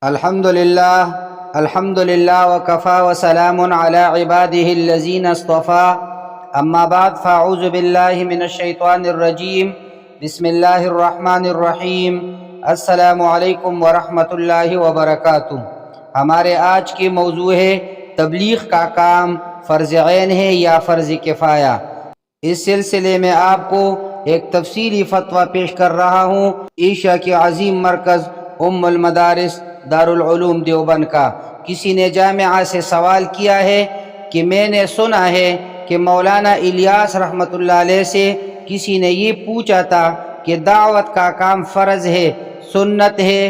الحمد للہ وکفا وسلام علی عباده الذین اصطفى اما بعد فاعوذ باللہ من الشیطان الرجیم بسم اللہ الرحمن الرحیم السلام علیکم ورحمۃ اللہ وبرکاتہ۔ ہمارے آج کی موضوع ہے تبلیغ کا کام فرض عین ہے یا فرض کفایہ۔ اس سلسلے میں آپ کو ایک تفصیلی فتویٰ پیش کر رہا ہوں ایشیا کے عظیم مرکز ام المدارس دارالعلوم دیوبند کا۔ کسی نے جامعہ سے سوال کیا ہے کہ میں نے سنا ہے کہ مولانا الیاس رحمۃ اللہ علیہ سے کسی نے یہ پوچھا تھا کہ دعوت کا کام فرض ہے، سنت ہے،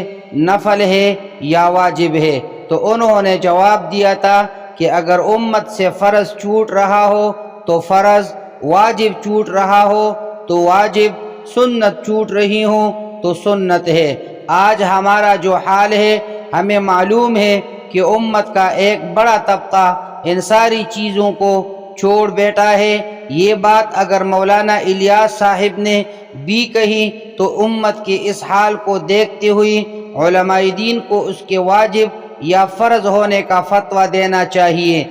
نفل ہے یا واجب ہے، تو انہوں نے جواب دیا تھا کہ اگر امت سے فرض چھوٹ رہا ہو تو فرض، واجب چھوٹ رہا ہو تو واجب، سنت چھوٹ رہی ہوں تو سنت ہے۔ آج ہمارا جو حال ہے، ہمیں معلوم ہے کہ امت کا ایک بڑا طبقہ ان ساری چیزوں کو چھوڑ بیٹھا ہے۔ یہ بات اگر مولانا الیاس صاحب نے بھی کہی تو امت کے اس حال کو دیکھتے ہوئے علماء دین کو اس کے واجب یا فرض ہونے کا فتویٰ دینا چاہیے،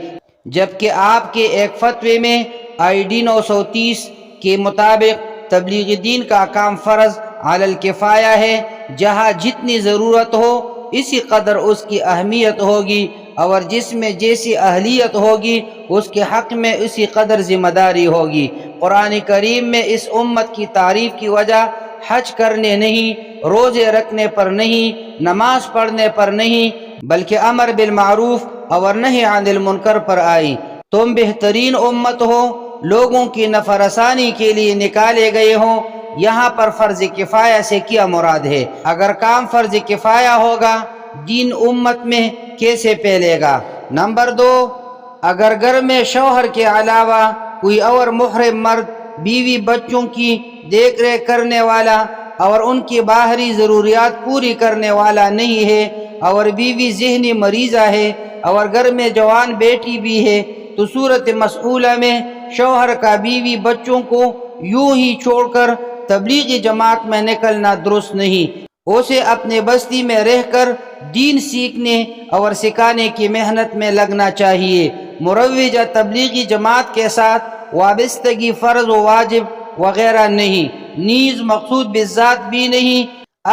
جبکہ آپ کے ایک فتوے میں ID 930 کے مطابق تبلیغ دین کا کام فرض علی الکفایہ ہے۔ جہاں جتنی ضرورت ہو اسی قدر اس کی اہمیت ہوگی، اور جس میں جیسی اہلیت ہوگی اس کے حق میں اسی قدر ذمہ داری ہوگی۔ قرآن کریم میں اس امت کی تعریف کی وجہ حج کرنے نہیں، روزے رکھنے پر نہیں، نماز پڑھنے پر نہیں، بلکہ امر بالمعروف اور نہی عن المنکر پر آئی۔ تم بہترین امت ہو، لوگوں کی نفع رسانی کے لیے نکالے گئے ہوں۔ یہاں پر فرض کفایہ سے کیا مراد ہے؟ اگر کام فرض کفایہ ہوگا دین امت میں کیسے پھیلے گا؟ نمبر 2، اگر گھر میں شوہر کے علاوہ کوئی اور محرم مرد بیوی بچوں کی دیکھ ریکھ کرنے والا اور ان کی باہری ضروریات پوری کرنے والا نہیں ہے، اور بیوی ذہنی مریضہ ہے، اور گھر میں جوان بیٹی بھی ہے، تو صورت مسئولہ میں شوہر کا بیوی بچوں کو یوں ہی چھوڑ کر تبلیغی جماعت میں نکلنا درست نہیں۔ اسے اپنے بستی میں رہ کر دین سیکھنے اور سکھانے کی محنت میں لگنا چاہیے۔ مروجہ تبلیغی جماعت کے ساتھ وابستگی فرض و واجب وغیرہ نہیں، نیز مقصود بالذات بھی نہیں۔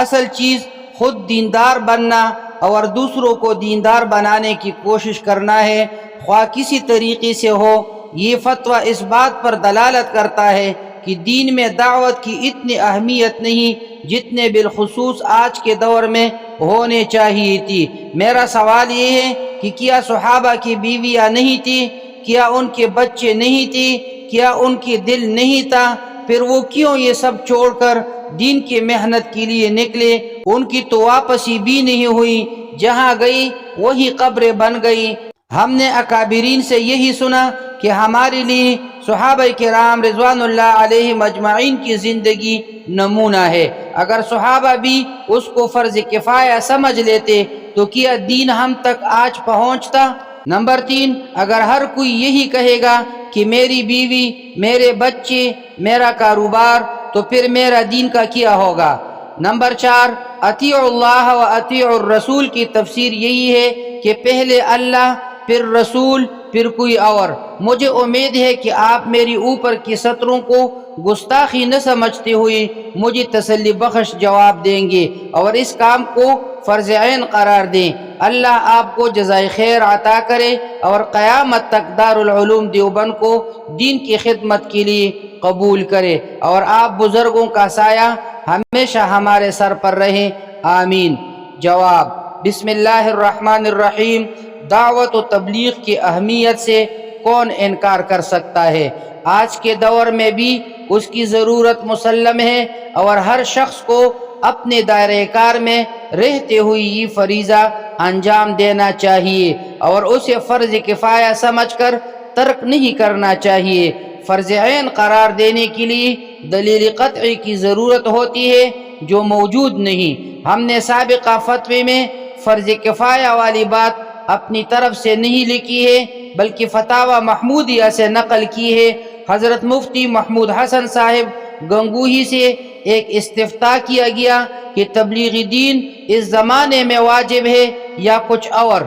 اصل چیز خود دیندار بننا اور دوسروں کو دیندار بنانے کی کوشش کرنا ہے، خواہ کسی طریقے سے ہو۔ یہ فتویٰ اس بات پر دلالت کرتا ہے کہ دین میں دعوت کی اتنی اہمیت نہیں جتنے بالخصوص آج کے دور میں ہونے چاہیے تھی۔ میرا سوال یہ ہے کہ کیا صحابہ کی بیویاں نہیں تھی؟ کیا ان کے بچے نہیں تھے؟ کیا ان کی دل نہیں تھا؟ پھر وہ کیوں یہ سب چھوڑ کر دین کی محنت کے لیے نکلے؟ ان کی تو واپسی بھی نہیں ہوئی، جہاں گئی وہی قبر بن گئی۔ ہم نے اکابرین سے یہی سنا کہ ہمارے لیے صحابہ کرام رضوان اللہ علیہم اجمعین کی زندگی نمونہ ہے۔ اگر صحابہ بھی اس کو فرض کفایہ سمجھ لیتے تو کیا دین ہم تک آج پہنچتا؟ نمبر 3، اگر ہر کوئی یہی کہے گا کہ میری بیوی، میرے بچے، میرا کاروبار، تو پھر میرا دین کا کیا ہوگا؟ نمبر 4، اطیعوا اللہ و اطیعوا الرسول کی تفسیر یہی ہے کہ پہلے اللہ، پھر رسول، پھر کوئی اور۔ مجھے امید ہے کہ آپ میری اوپر کی سطروں کو گستاخی نہ سمجھتے ہوئے مجھے تسلی بخش جواب دیں گے اور اس کام کو فرض عین قرار دیں۔ اللہ آپ کو جزائے خیر عطا کرے اور قیامت تک دارالعلوم دیوبند کو دین کی خدمت کے لیے قبول کرے، اور آپ بزرگوں کا سایہ ہمیشہ ہمارے سر پر رہے، آمین۔ جواب: بسم اللہ الرحمن الرحیم۔ دعوت و تبلیغ کی اہمیت سے کون انکار کر سکتا ہے؟ آج کے دور میں بھی اس کی ضرورت مسلم ہے، اور ہر شخص کو اپنے دائرہ کار میں رہتے ہوئے یہ فریضہ انجام دینا چاہیے اور اسے فرض کفایہ سمجھ کر ترک نہیں کرنا چاہیے۔ فرض عین قرار دینے کے لیے دلیل قطعی کی ضرورت ہوتی ہے جو موجود نہیں۔ ہم نے سابقہ فتوے میں فرض کفایہ والی بات اپنی طرف سے نہیں لکھی ہے، بلکہ فتاوی محمودیہ سے نقل کی ہے۔ حضرت مفتی محمود حسن صاحب گنگوہی سے ایک استفتاء کیا گیا کہ تبلیغ دین اس زمانے میں واجب ہے یا کچھ اور،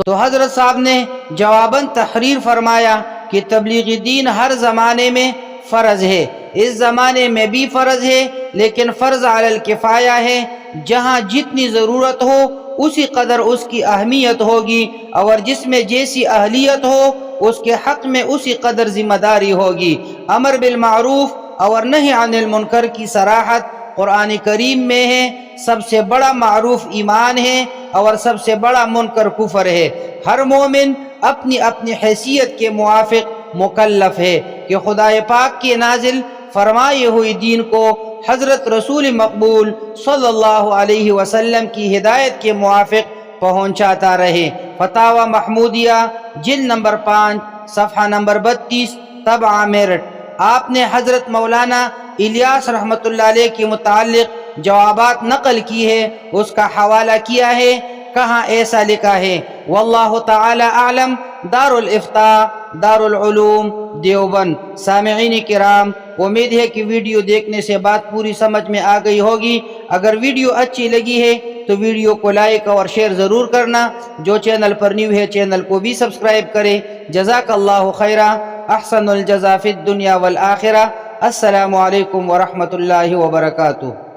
تو حضرت صاحب نے جواباً تحریر فرمایا کہ تبلیغ دین ہر زمانے میں فرض ہے، اس زمانے میں بھی فرض ہے، لیکن فرض علی الکفایہ ہے، جہاں جتنی ضرورت ہو اسی قدر اس کی اہمیت ہوگی، اور جس میں جیسی اہلیت ہو اس کے حق میں اسی قدر ذمہ داری ہوگی۔ امر بالمعروف اور نہی عن المنکر کی صراحت قرآن کریم میں ہے۔ سب سے بڑا معروف ایمان ہے اور سب سے بڑا منکر کفر ہے۔ ہر مومن اپنی اپنی حیثیت کے موافق مکلف ہے کہ خدا پاک کے نازل فرمائے ہوئی دین کو حضرت رسول مقبول صلی اللہ علیہ وسلم کی ہدایت کے موافق پہنچاتا رہے۔ فتاوی محمودیہ جلد نمبر 5 صفحہ نمبر 32 طبعہ میرٹھ۔ آپ نے حضرت مولانا الیاس رحمۃ اللہ علیہ کے متعلق جوابات نقل کی ہے، اس کا حوالہ کیا ہے، کہاں ایسا لکھا ہے۔ واللہ تعالی اعلم۔ دار الافتاء، دار العلوم دیوبند۔ سامعین کرام، امید ہے کہ ویڈیو دیکھنے سے بات پوری سمجھ میں آ گئی ہوگی۔ اگر ویڈیو اچھی لگی ہے تو ویڈیو کو لائک اور شیئر ضرور کرنا۔ جو چینل پر نیو ہے چینل کو بھی سبسکرائب کرے۔ جزاک اللہ خیرا، احسن الجزا فی الدنیا والآخرہ۔ السلام علیکم ورحمۃ اللہ وبرکاتہ۔